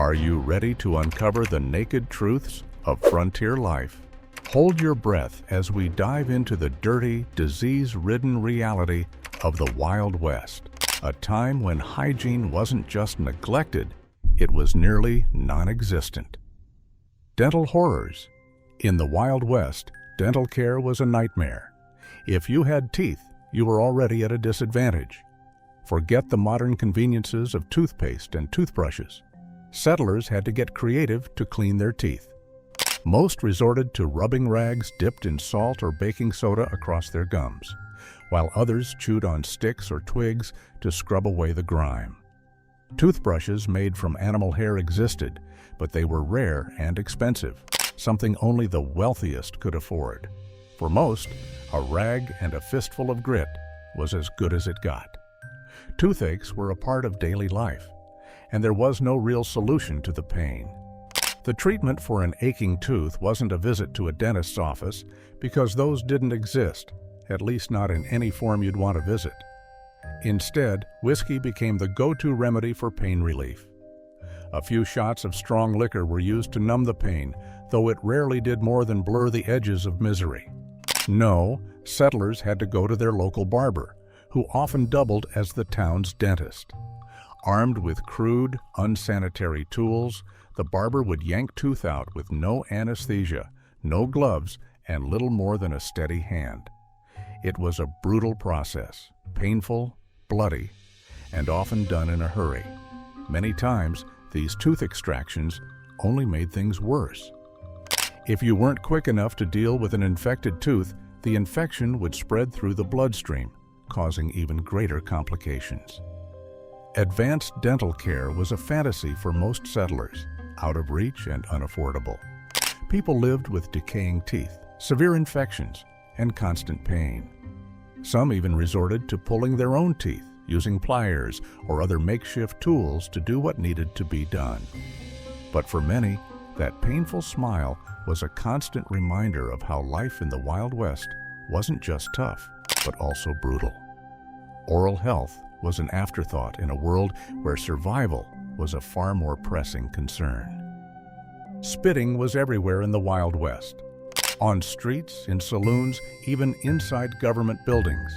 Are you ready to uncover the naked truths of frontier life? Hold your breath as we dive into the dirty, disease-ridden reality of the Wild West, a time when hygiene wasn't just neglected, it was nearly non-existent. Dental horrors. In the Wild West, dental care was a nightmare. If you had teeth, you were already at a disadvantage. Forget the modern conveniences of toothpaste and toothbrushes. Settlers had to get creative to clean their teeth. Most resorted to rubbing rags dipped in salt or baking soda across their gums, while others chewed on sticks or twigs to scrub away the grime. Toothbrushes made from animal hair existed, but they were rare and expensive, something only the wealthiest could afford. For most, a rag and a fistful of grit was as good as it got. Toothaches were a part of daily life, and there was no real solution to the pain. The treatment for an aching tooth wasn't a visit to a dentist's office because those didn't exist, at least not in any form you'd want to visit. Instead, whiskey became the go-to remedy for pain relief. A few shots of strong liquor were used to numb the pain, though it rarely did more than blur the edges of misery. No, settlers had to go to their local barber, who often doubled as the town's dentist. Armed with crude, unsanitary tools, the barber would yank tooth out with no anesthesia, no gloves, and little more than a steady hand. It was a brutal process, painful, bloody, and often done in a hurry. Many times, these tooth extractions only made things worse. If you weren't quick enough to deal with an infected tooth, the infection would spread through the bloodstream, causing even greater complications. Advanced dental care was a fantasy for most settlers, out of reach and unaffordable. People lived with decaying teeth, severe infections, and constant pain. Some even resorted to pulling their own teeth, using pliers or other makeshift tools to do what needed to be done. But for many, that painful smile was a constant reminder of how life in the Wild West wasn't just tough, but also brutal. Oral health was an afterthought in a world where survival was a far more pressing concern. Spitting was everywhere in the Wild West. On streets, in saloons, even inside government buildings.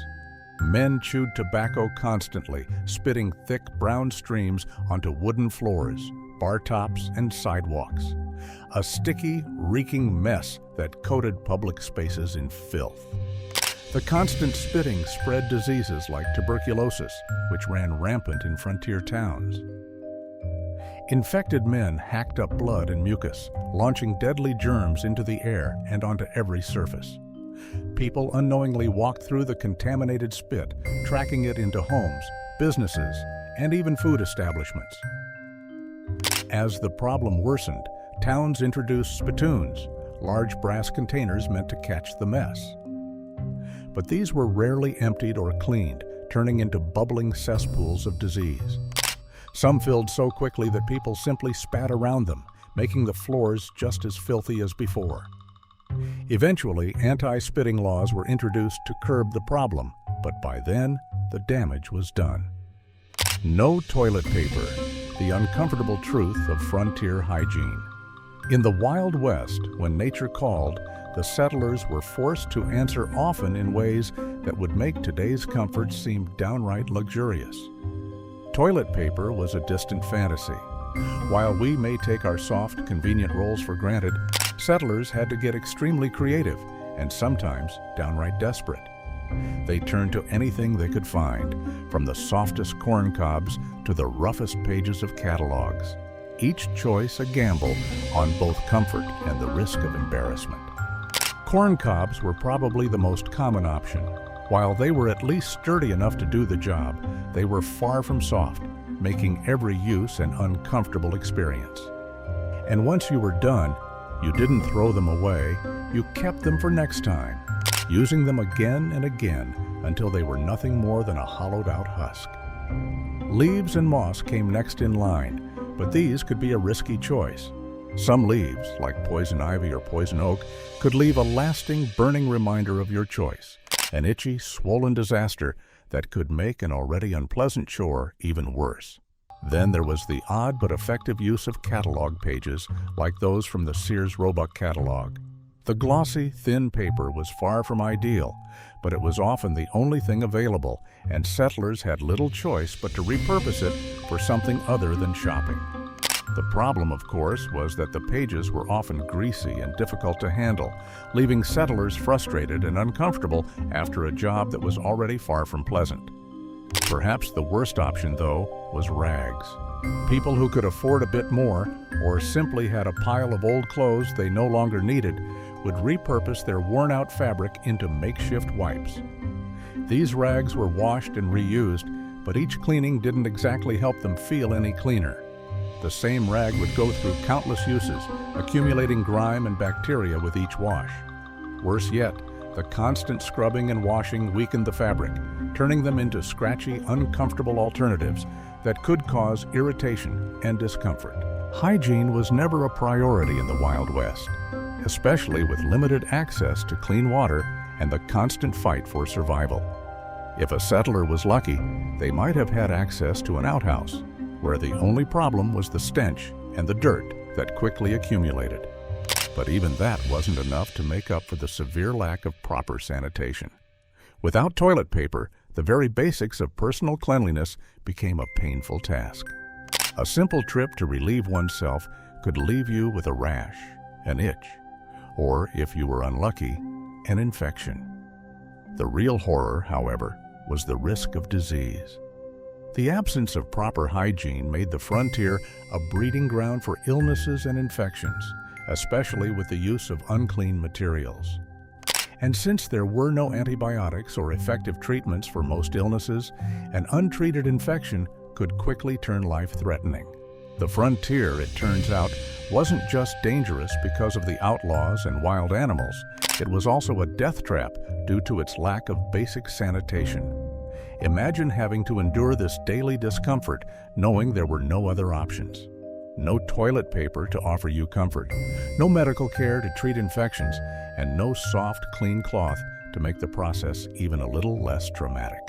Men chewed tobacco constantly, spitting thick brown streams onto wooden floors, bar tops, and sidewalks. A sticky, reeking mess that coated public spaces in filth. The constant spitting spread diseases like tuberculosis, which ran rampant in frontier towns. Infected men hacked up blood and mucus, launching deadly germs into the air and onto every surface. People unknowingly walked through the contaminated spit, tracking it into homes, businesses, and even food establishments. As the problem worsened, towns introduced spittoons, large brass containers meant to catch the mess. But these were rarely emptied or cleaned, turning into bubbling cesspools of disease. Some filled so quickly that people simply spat around them, making the floors just as filthy as before. Eventually, anti-spitting laws were introduced to curb the problem, but by then, the damage was done. No toilet paper, the uncomfortable truth of frontier hygiene. In the Wild West, when nature called, the settlers were forced to answer often in ways that would make today's comforts seem downright luxurious. Toilet paper was a distant fantasy. While we may take our soft, convenient rolls for granted, settlers had to get extremely creative and sometimes downright desperate. They turned to anything they could find, from the softest corn cobs to the roughest pages of catalogs. Each choice a gamble on both comfort and the risk of embarrassment. Corn cobs were probably the most common option. While they were at least sturdy enough to do the job, they were far from soft, making every use an uncomfortable experience. And once you were done, you didn't throw them away, you kept them for next time, using them again and again until they were nothing more than a hollowed-out husk. Leaves and moss came next in line, but these could be a risky choice. Some leaves, like poison ivy or poison oak, could leave a lasting, burning reminder of your choice, an itchy, swollen disaster that could make an already unpleasant chore even worse. Then there was the odd but effective use of catalog pages like those from the Sears Roebuck catalog. The glossy, thin paper was far from ideal, but it was often the only thing available, and settlers had little choice but to repurpose it for something other than shopping. The problem, of course, was that the pages were often greasy and difficult to handle, leaving settlers frustrated and uncomfortable after a job that was already far from pleasant. Perhaps the worst option, though, was rags. People who could afford a bit more, or simply had a pile of old clothes they no longer needed, would repurpose their worn-out fabric into makeshift wipes. These rags were washed and reused, but each cleaning didn't exactly help them feel any cleaner. The same rag would go through countless uses, accumulating grime and bacteria with each wash. Worse yet, the constant scrubbing and washing weakened the fabric, turning them into scratchy, uncomfortable alternatives that could cause irritation and discomfort. Hygiene was never a priority in the Wild West, especially with limited access to clean water and the constant fight for survival. If a settler was lucky, they might have had access to an outhouse, where the only problem was the stench and the dirt that quickly accumulated. But even that wasn't enough to make up for the severe lack of proper sanitation. Without toilet paper, the very basics of personal cleanliness became a painful task. A simple trip to relieve oneself could leave you with a rash, an itch, or, if you were unlucky, an infection. The real horror, however, was the risk of disease. The absence of proper hygiene made the frontier a breeding ground for illnesses and infections, especially with the use of unclean materials. And since there were no antibiotics or effective treatments for most illnesses, an untreated infection could quickly turn life-threatening. The frontier, it turns out, wasn't just dangerous because of the outlaws and wild animals. It was also a death trap due to its lack of basic sanitation. Imagine having to endure this daily discomfort, knowing there were no other options. No toilet paper to offer you comfort, no medical care to treat infections, and no soft, clean cloth to make the process even a little less traumatic.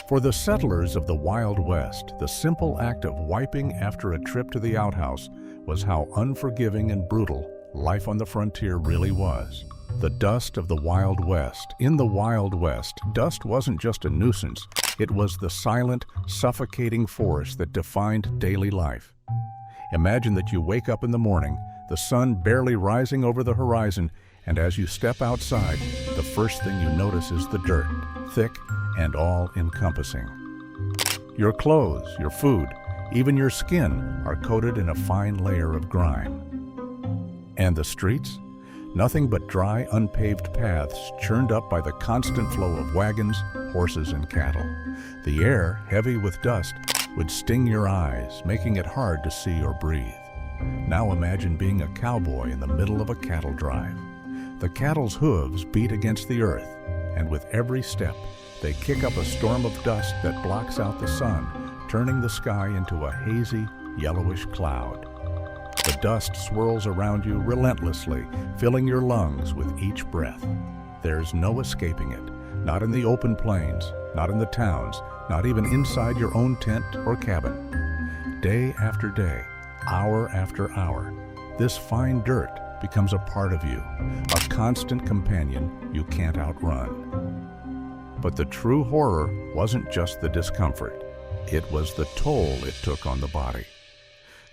For the settlers of the Wild West, the simple act of wiping after a trip to the outhouse was how unforgiving and brutal life on the frontier really was. The dust of the Wild West. In the Wild West, dust wasn't just a nuisance. It was the silent, suffocating force that defined daily life. Imagine that you wake up in the morning, the sun barely rising over the horizon, and as you step outside, the first thing you notice is the dirt, thick and all-encompassing. Your clothes, your food, even your skin are coated in a fine layer of grime. And the streets? Nothing but dry, unpaved paths churned up by the constant flow of wagons, horses, and cattle. The air, heavy with dust, would sting your eyes, making it hard to see or breathe. Now imagine being a cowboy in the middle of a cattle drive. The cattle's hooves beat against the earth, and with every step, they kick up a storm of dust that blocks out the sun, turning the sky into a hazy, yellowish cloud. The dust swirls around you relentlessly, filling your lungs with each breath. There's no escaping it, not in the open plains, not in the towns, not even inside your own tent or cabin. Day after day, hour after hour, this fine dirt becomes a part of you, a constant companion you can't outrun. But the true horror wasn't just the discomfort. It was the toll it took on the body.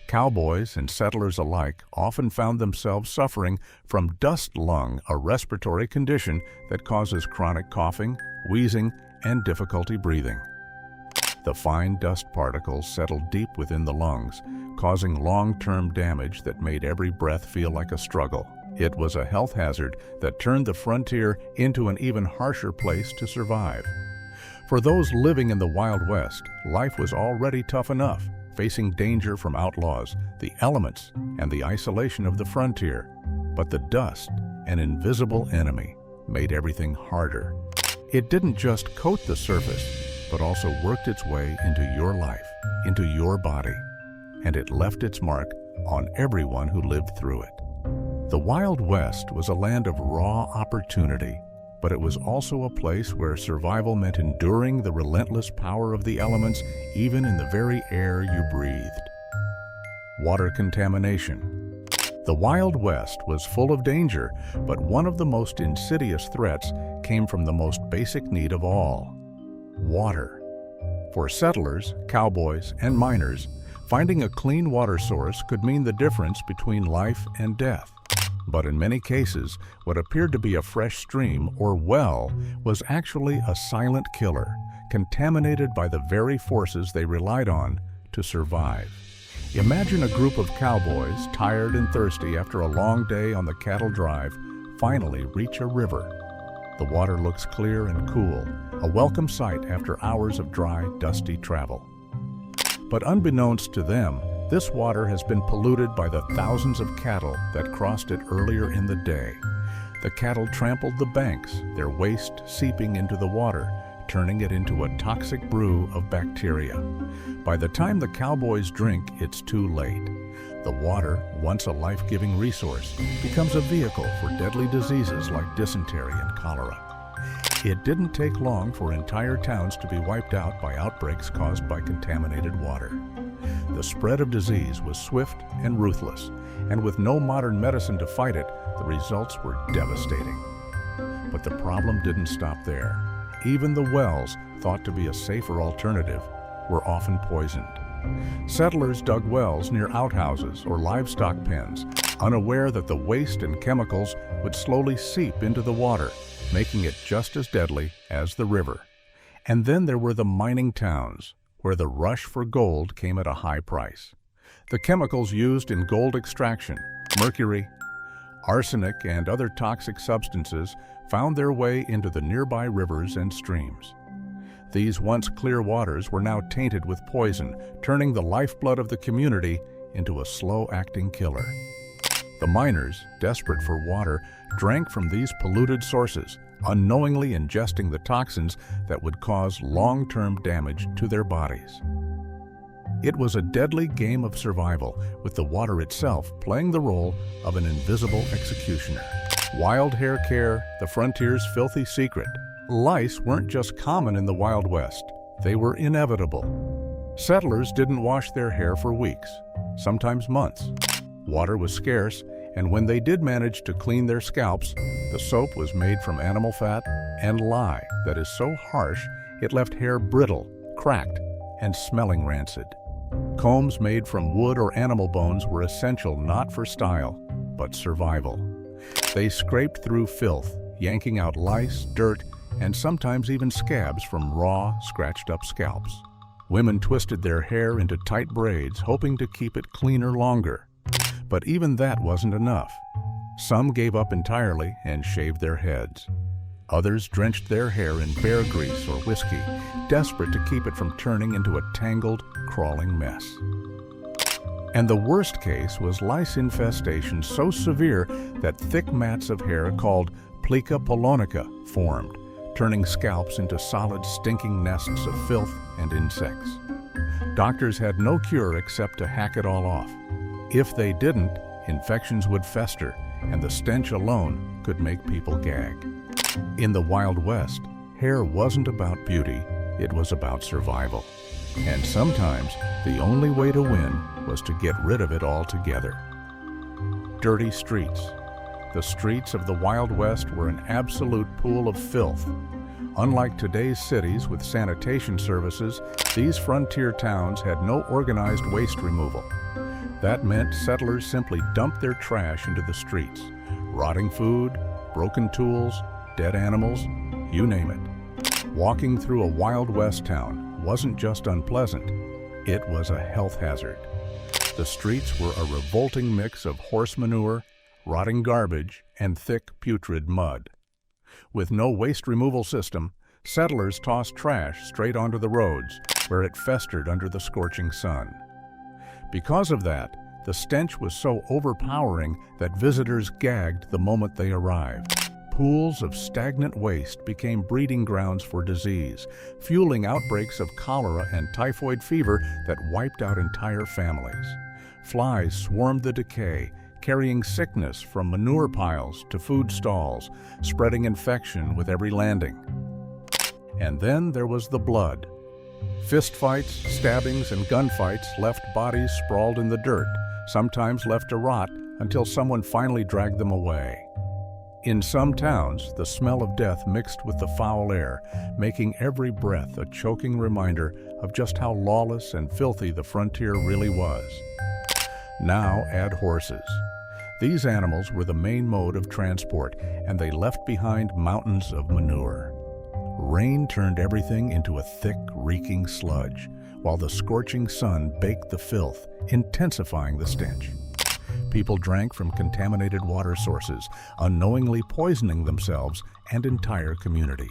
Cowboys and settlers alike often found themselves suffering from dust lung, a respiratory condition that causes chronic coughing, wheezing, and difficulty breathing. The fine dust particles settled deep within the lungs, causing long-term damage that made every breath feel like a struggle. It was a health hazard that turned the frontier into an even harsher place to survive. For those living in the Wild West, life was already tough enough, facing danger from outlaws, the elements, and the isolation of the frontier. But the dust, an invisible enemy, made everything harder. It didn't just coat the surface, but also worked its way into your life, into your body, and it left its mark on everyone who lived through it. The Wild West was a land of raw opportunity, but it was also a place where survival meant enduring the relentless power of the elements, even in the very air you breathed. Water contamination. The Wild West was full of danger, but one of the most insidious threats came from the most basic need of all: water. For settlers, cowboys, and miners, finding a clean water source could mean the difference between life and death. But in many cases, what appeared to be a fresh stream or well was actually a silent killer, contaminated by the very forces they relied on to survive. Imagine a group of cowboys, tired and thirsty after a long day on the cattle drive, finally reach a river. The water looks clear and cool, a welcome sight after hours of dry, dusty travel. But unbeknownst to them, this water has been polluted by the thousands of cattle that crossed it earlier in the day. The cattle trampled the banks, their waste seeping into the water, turning it into a toxic brew of bacteria. By the time the cowboys drink, it's too late. The water, once a life-giving resource, becomes a vehicle for deadly diseases like dysentery and cholera. It didn't take long for entire towns to be wiped out by outbreaks caused by contaminated water. The spread of disease was swift and ruthless, and with no modern medicine to fight it, the results were devastating. But the problem didn't stop there. Even the wells, thought to be a safer alternative, were often poisoned. Settlers dug wells near outhouses or livestock pens, unaware that the waste and chemicals would slowly seep into the water, making it just as deadly as the river. And then there were the mining towns, where the rush for gold came at a high price. The chemicals used in gold extraction, mercury, arsenic, and other toxic substances found their way into the nearby rivers and streams. These once clear waters were now tainted with poison, turning the lifeblood of the community into a slow-acting killer. The miners, desperate for water, drank from these polluted sources, unknowingly ingesting the toxins that would cause long-term damage to their bodies. It was a deadly game of survival, with the water itself playing the role of an invisible executioner. Wild hair care, the frontier's filthy secret. Lice weren't just common in the Wild West, they were inevitable. Settlers didn't wash their hair for weeks, sometimes months. Water was scarce, and when they did manage to clean their scalps, the soap was made from animal fat and lye that is so harsh it left hair brittle, cracked, and smelling rancid. Combs made from wood or animal bones were essential not for style, but survival. They scraped through filth, yanking out lice, dirt, and sometimes even scabs from raw, scratched-up scalps. Women twisted their hair into tight braids, hoping to keep it cleaner longer. But even that wasn't enough. Some gave up entirely and shaved their heads. Others drenched their hair in bear grease or whiskey, desperate to keep it from turning into a tangled, crawling mess. And the worst case was lice infestation so severe that thick mats of hair called plica polonica formed, turning scalps into solid, stinking nests of filth and insects. Doctors had no cure except to hack it all off. If they didn't, infections would fester, and the stench alone could make people gag. In the Wild West, hair wasn't about beauty, it was about survival. And sometimes, the only way to win was to get rid of it altogether. Dirty streets. The streets of the Wild West were an absolute pool of filth. Unlike today's cities with sanitation services, these frontier towns had no organized waste removal. That meant settlers simply dumped their trash into the streets. Rotting food, broken tools, dead animals, you name it. Walking through a Wild West town wasn't just unpleasant, it was a health hazard. The streets were a revolting mix of horse manure, rotting garbage, and thick, putrid mud. With no waste removal system, settlers tossed trash straight onto the roads, where it festered under the scorching sun. Because of that, the stench was so overpowering that visitors gagged the moment they arrived. Pools of stagnant waste became breeding grounds for disease, fueling outbreaks of cholera and typhoid fever that wiped out entire families. Flies swarmed the decay, carrying sickness from manure piles to food stalls, spreading infection with every landing. And then there was the blood. Fistfights, stabbings, and gunfights left bodies sprawled in the dirt, sometimes left to rot until someone finally dragged them away. In some towns, the smell of death mixed with the foul air, making every breath a choking reminder of just how lawless and filthy the frontier really was. Now add horses. These animals were the main mode of transport, and they left behind mountains of manure. Rain turned everything into a thick, reeking sludge, while the scorching sun baked the filth, intensifying the stench. People drank from contaminated water sources, unknowingly poisoning themselves and entire communities.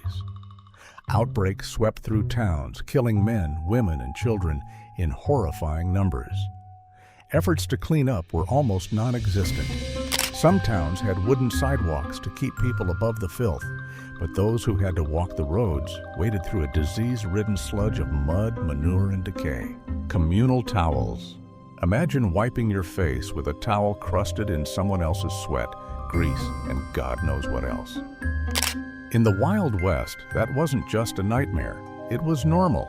Outbreaks swept through towns, killing men, women, and children in horrifying numbers. Efforts to clean up were almost non-existent. Some towns had wooden sidewalks to keep people above the filth, but those who had to walk the roads waded through a disease-ridden sludge of mud, manure, and decay. Communal towels. Imagine wiping your face with a towel crusted in someone else's sweat, grease, and God knows what else. In the Wild West, that wasn't just a nightmare, it was normal.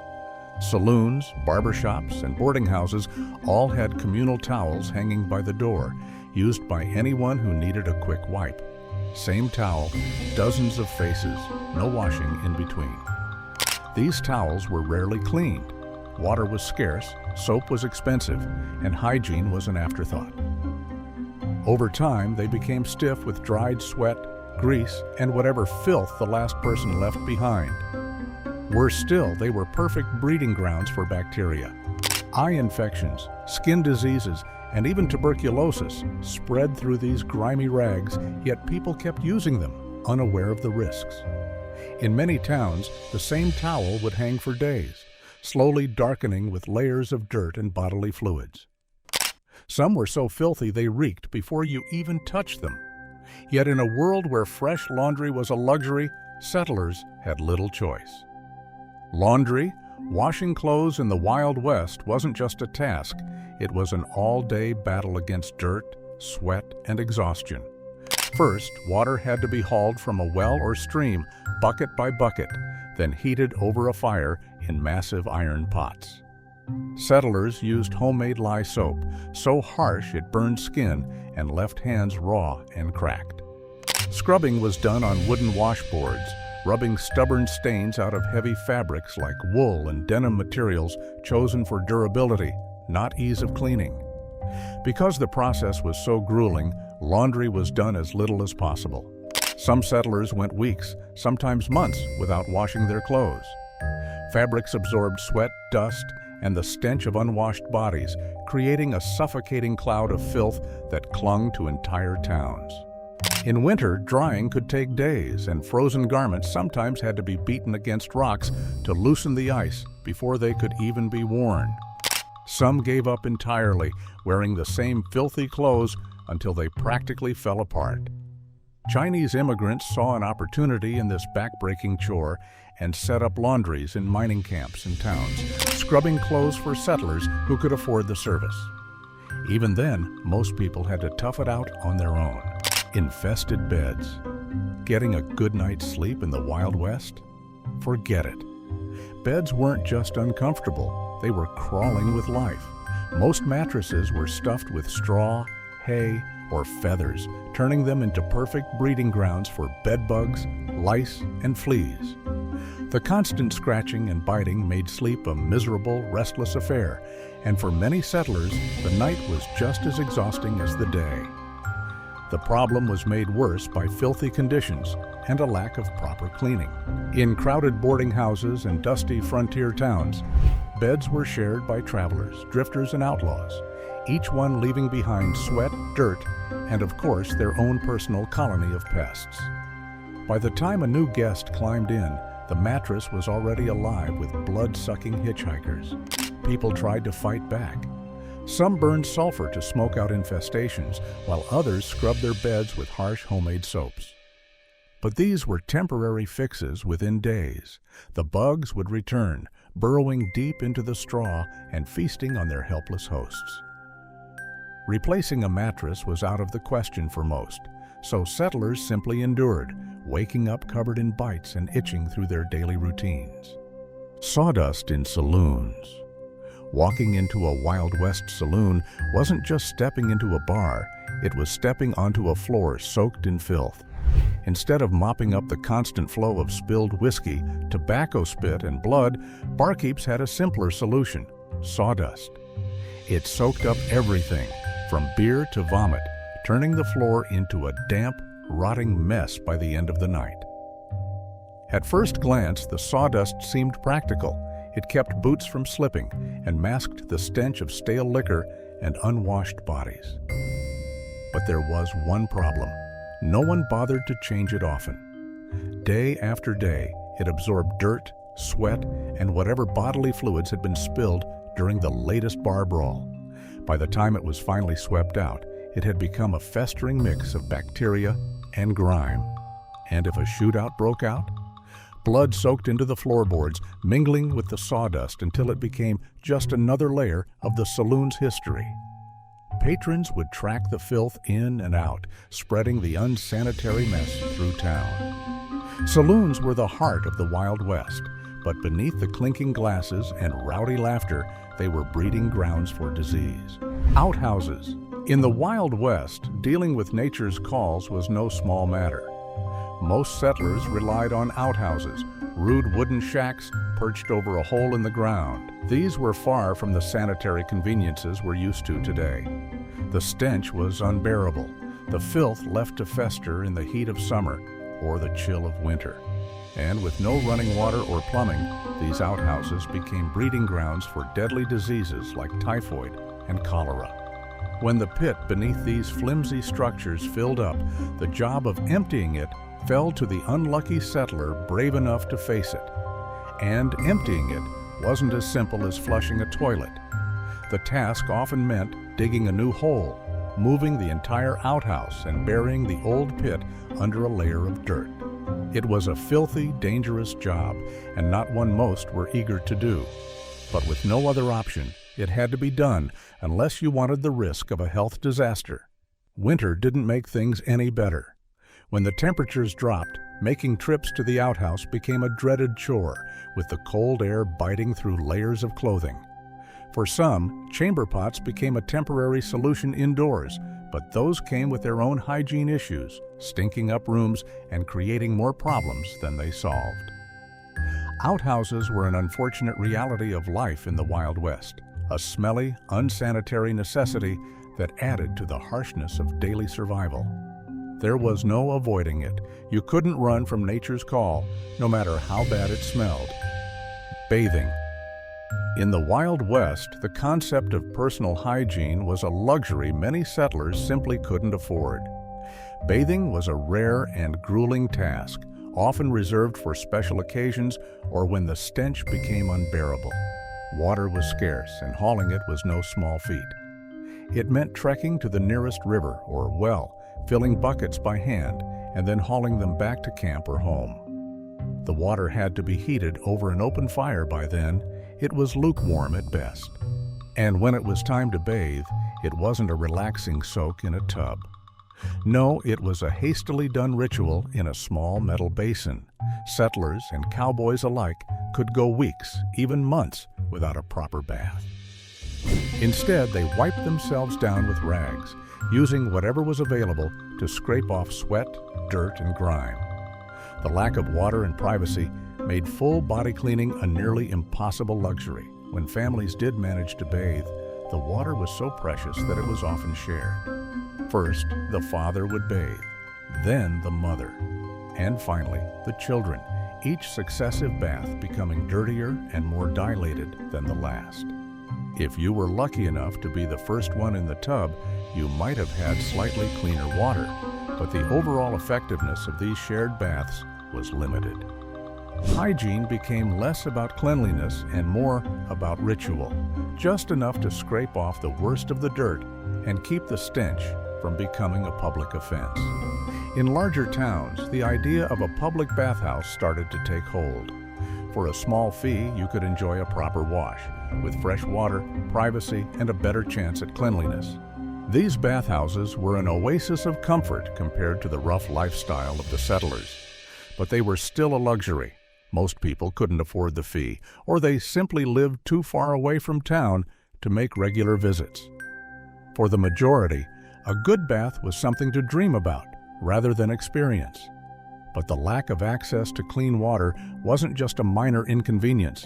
Saloons, barbershops, and boarding houses all had communal towels hanging by the door, used by anyone who needed a quick wipe. Same towel, dozens of faces, no washing in between. These towels were rarely cleaned. Water was scarce, soap was expensive, and hygiene was an afterthought. Over time, they became stiff with dried sweat, grease, and whatever filth the last person left behind. Worse still, they were perfect breeding grounds for bacteria. Eye infections, skin diseases, and even tuberculosis spread through these grimy rags, yet people kept using them, unaware of the risks. In many towns, the same towel would hang for days, slowly darkening with layers of dirt and bodily fluids. Some were so filthy they reeked before you even touched them. Yet in a world where fresh laundry was a luxury, settlers had little choice. Laundry, washing clothes in the Wild West wasn't just a task, it was an all-day battle against dirt, sweat, and exhaustion. First, water had to be hauled from a well or stream, bucket by bucket, then heated over a fire in massive iron pots. Settlers used homemade lye soap, so harsh it burned skin and left hands raw and cracked. Scrubbing was done on wooden washboards, rubbing stubborn stains out of heavy fabrics like wool and denim materials chosen for durability, not ease of cleaning. Because the process was so grueling, laundry was done as little as possible. Some settlers went weeks, sometimes months, without washing their clothes. Fabrics absorbed sweat, dust, and the stench of unwashed bodies, creating a suffocating cloud of filth that clung to entire towns. In winter, drying could take days, and frozen garments sometimes had to be beaten against rocks to loosen the ice before they could even be worn. Some gave up entirely, wearing the same filthy clothes until they practically fell apart. Chinese immigrants saw an opportunity in this backbreaking chore and set up laundries in mining camps and towns, scrubbing clothes for settlers who could afford the service. Even then, most people had to tough it out on their own. Infested beds. Getting a good night's sleep in the Wild West? Forget it. Beds weren't just uncomfortable, they were crawling with life. Most mattresses were stuffed with straw, hay, or feathers, turning them into perfect breeding grounds for bedbugs, lice, and fleas. The constant scratching and biting made sleep a miserable, restless affair, and for many settlers, the night was just as exhausting as the day. The problem was made worse by filthy conditions and a lack of proper cleaning. In crowded boarding houses and dusty frontier towns, beds were shared by travelers, drifters, and outlaws, each one leaving behind sweat, dirt, and of course their own personal colony of pests. By the time a new guest climbed in, the mattress was already alive with blood-sucking hitchhikers. People tried to fight back. Some burned sulfur to smoke out infestations, while others scrubbed their beds with harsh homemade soaps. But these were temporary fixes within days. The bugs would return, burrowing deep into the straw and feasting on their helpless hosts. Replacing a mattress was out of the question for most, so settlers simply endured, waking up covered in bites and itching through their daily routines. Sawdust in saloons. Walking into a Wild West saloon wasn't just stepping into a bar, it was stepping onto a floor soaked in filth. Instead of mopping up the constant flow of spilled whiskey, tobacco spit, and blood, barkeeps had a simpler solution: sawdust. It soaked up everything, from beer to vomit, turning the floor into a damp, rotting mess by the end of the night. At first glance, the sawdust seemed practical. It kept boots from slipping and masked the stench of stale liquor and unwashed bodies. But there was one problem. No one bothered to change it often. Day after day, it absorbed dirt, sweat, and whatever bodily fluids had been spilled during the latest bar brawl. By the time it was finally swept out, it had become a festering mix of bacteria and grime. And if a shootout broke out, blood soaked into the floorboards, mingling with the sawdust until it became just another layer of the saloon's history. Patrons would track the filth in and out, spreading the unsanitary mess through town. Saloons were the heart of the Wild West, but beneath the clinking glasses and rowdy laughter, they were breeding grounds for disease. Outhouses. In the Wild West, dealing with nature's calls was no small matter. Most settlers relied on outhouses, rude wooden shacks perched over a hole in the ground. These were far from the sanitary conveniences we're used to today. The stench was unbearable, the filth left to fester in the heat of summer or the chill of winter. And with no running water or plumbing, these outhouses became breeding grounds for deadly diseases like typhoid and cholera. When the pit beneath these flimsy structures filled up, the job of emptying it fell to the unlucky settler brave enough to face it. And emptying it wasn't as simple as flushing a toilet. The task often meant digging a new hole, moving the entire outhouse and burying the old pit under a layer of dirt. It was a filthy, dangerous job, and not one most were eager to do. But with no other option, it had to be done unless you wanted the risk of a health disaster. Winter didn't make things any better. When the temperatures dropped, making trips to the outhouse became a dreaded chore, with the cold air biting through layers of clothing. For some, chamber pots became a temporary solution indoors, but those came with their own hygiene issues, stinking up rooms and creating more problems than they solved. Outhouses were an unfortunate reality of life in the Wild West, a smelly, unsanitary necessity that added to the harshness of daily survival. There was no avoiding it. You couldn't run from nature's call, no matter how bad it smelled. Bathing. In the Wild West, the concept of personal hygiene was a luxury many settlers simply couldn't afford. Bathing was a rare and grueling task, often reserved for special occasions or when the stench became unbearable. Water was scarce, and hauling it was no small feat. It meant trekking to the nearest river or well, filling buckets by hand, and then hauling them back to camp or home. The water had to be heated over an open fire by then. It was lukewarm at best. And when it was time to bathe, it wasn't a relaxing soak in a tub. No, it was a hastily done ritual in a small metal basin. Settlers and cowboys alike could go weeks, even months, without a proper bath. Instead, they wiped themselves down with rags, using whatever was available to scrape off sweat, dirt, and grime. The lack of water and privacy made full body cleaning a nearly impossible luxury. When families did manage to bathe, the water was so precious that it was often shared. First, the father would bathe, then the mother, and finally, the children, each successive bath becoming dirtier and more dilated than the last. If you were lucky enough to be the first one in the tub, you might have had slightly cleaner water, but the overall effectiveness of these shared baths was limited. Hygiene became less about cleanliness and more about ritual, just enough to scrape off the worst of the dirt and keep the stench from becoming a public offense. In larger towns, the idea of a public bathhouse started to take hold. For a small fee, you could enjoy a proper wash, with fresh water, privacy, and a better chance at cleanliness. These bathhouses were an oasis of comfort compared to the rough lifestyle of the settlers. But they were still a luxury. Most people couldn't afford the fee, or they simply lived too far away from town to make regular visits. For the majority, a good bath was something to dream about rather than experience. But the lack of access to clean water wasn't just a minor inconvenience.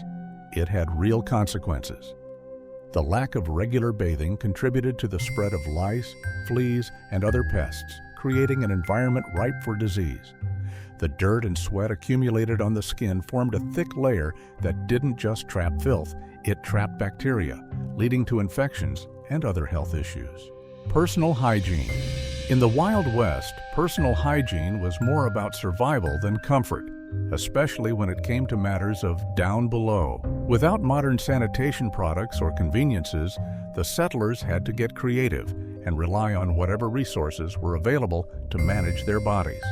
It had real consequences. The lack of regular bathing contributed to the spread of lice, fleas, and other pests, creating an environment ripe for disease. The dirt and sweat accumulated on the skin formed a thick layer that didn't just trap filth, it trapped bacteria, leading to infections and other health issues. Personal hygiene. In the Wild West, personal hygiene was more about survival than comfort, especially when it came to matters of down below. Without modern sanitation products or conveniences, the settlers had to get creative and rely on whatever resources were available to manage their bodies.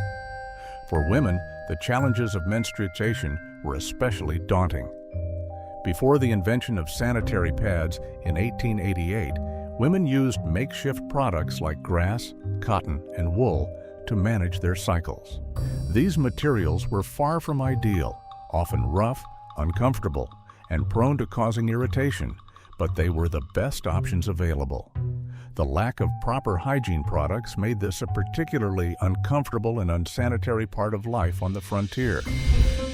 For women, the challenges of menstruation were especially daunting. Before the invention of sanitary pads in 1888, women used makeshift products like grass, cotton, and wool to manage their cycles. These materials were far from ideal, often rough, uncomfortable, and prone to causing irritation, but they were the best options available. The lack of proper hygiene products made this a particularly uncomfortable and unsanitary part of life on the frontier.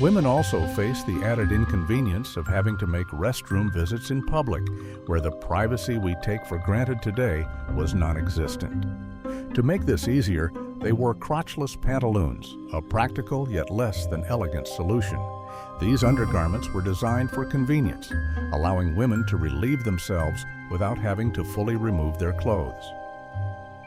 Women also faced the added inconvenience of having to make restroom visits in public, where the privacy we take for granted today was non-existent. To make this easier, they wore crotchless pantaloons, a practical yet less than elegant solution. These undergarments were designed for convenience, allowing women to relieve themselves without having to fully remove their clothes.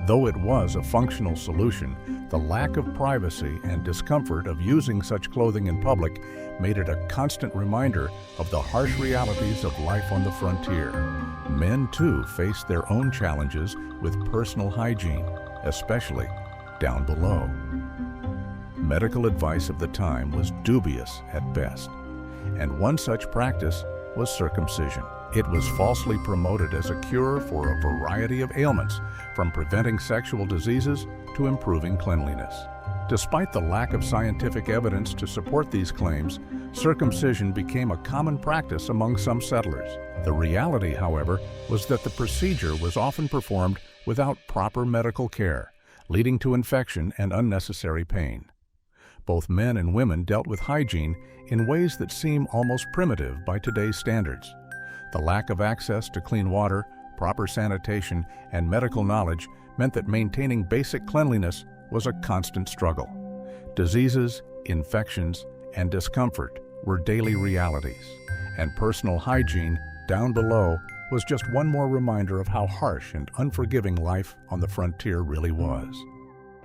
Though it was a functional solution, the lack of privacy and discomfort of using such clothing in public made it a constant reminder of the harsh realities of life on the frontier. Men, too, faced their own challenges with personal hygiene, especially down below. Medical advice of the time was dubious at best, and one such practice was circumcision. It was falsely promoted as a cure for a variety of ailments, from preventing sexual diseases to improving cleanliness. Despite the lack of scientific evidence to support these claims, circumcision became a common practice among some settlers. The reality, however, was that the procedure was often performed without proper medical care, leading to infection and unnecessary pain. Both men and women dealt with hygiene in ways that seem almost primitive by today's standards. The lack of access to clean water, proper sanitation, and medical knowledge meant that maintaining basic cleanliness was a constant struggle. Diseases, infections, and discomfort were daily realities, and personal hygiene down below was just one more reminder of how harsh and unforgiving life on the frontier really was.